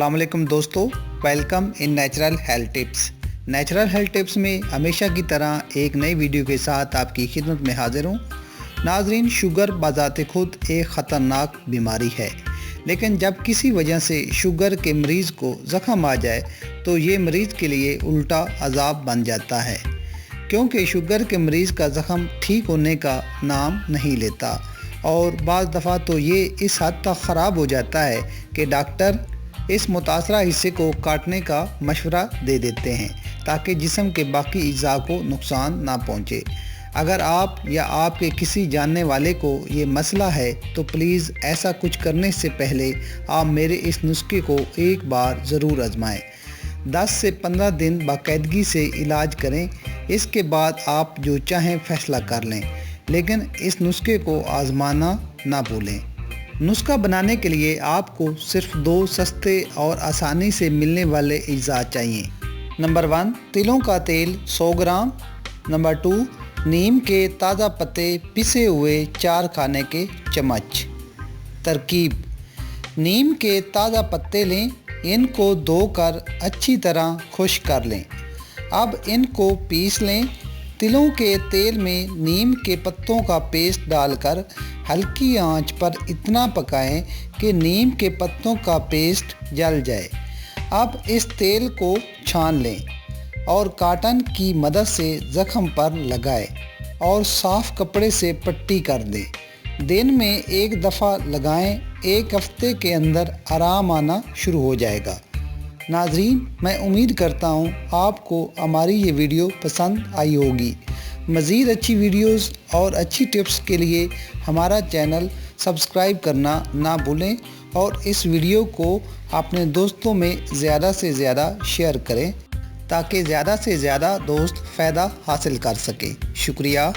अस्सलाम वालेकुम दोस्तों, welcome in natural health tips. Natural health tips में हमेशा की तरह एक नई वीडियो के साथ आपकी खिदमत में हाजिर हूँ। नाजरीन, शुगर बज़ाते खुद एक ख़तरनाक बीमारी है, लेकिन जब किसी वजह से शुगर के मरीज़ को ज़ख़म आ जाए तो ये मरीज़ के लिए उल्टा अज़ाब बन जाता है, क्योंकि शुगर के मरीज़ का ज़ख़म ठीक होने का नाम नहीं लेता और बाज़ दफ़ा तो ये इस हद तक ख़राब हो जाता है कि डॉक्टर इस मुतासरा हिस्से को काटने का मशवरा दे देते हैं ताकि जिस्म के बाकी अज़ा को नुकसान ना पहुँचे। अगर आप या आपके किसी जानने वाले को ये मसला है तो प्लीज़ ऐसा कुछ करने से पहले आप मेरे इस नुस्खे को एक बार ज़रूर आजमाएं। 10 से 15 दिन बाकायदगी से इलाज करें, इसके बाद आप जो चाहें फ़ैसला कर लें, लेकिन इस नुस्खे को आज़माना ना भूलें। नुस्खा बनाने के लिए आपको सिर्फ 2 सस्ते और आसानी से मिलने वाले अज्जा चाहिए। नंबर 1, तिलों का तेल 100 ग्राम। नंबर 2, नीम के ताज़ा पत्ते पिसे हुए 4 खाने के चम्मच। तरकीब: नीम के ताज़ा पत्ते लें, इनको धोकर अच्छी तरह खुश्क कर लें। अब इनको पीस लें। तिलों के तेल में नीम के पत्तों का पेस्ट डालकर हल्की आंच पर इतना पकाएं कि नीम के पत्तों का पेस्ट जल जाए। अब इस तेल को छान लें और कॉटन की मदद से ज़ख़म पर लगाएं और साफ़ कपड़े से पट्टी कर दें। दिन में एक दफ़ा लगाएं, 1 हफ्ते के अंदर आराम आना शुरू हो जाएगा। नाज़रीन, मैं उम्मीद करता हूँ आपको हमारी ये वीडियो पसंद आई होगी। मज़ीद अच्छी वीडियोस और अच्छी टिप्स के लिए हमारा चैनल सब्सक्राइब करना ना भूलें और इस वीडियो को अपने दोस्तों में ज़्यादा से ज़्यादा शेयर करें ताकि ज़्यादा से ज़्यादा दोस्त फ़ायदा हासिल कर सकें। शुक्रिया।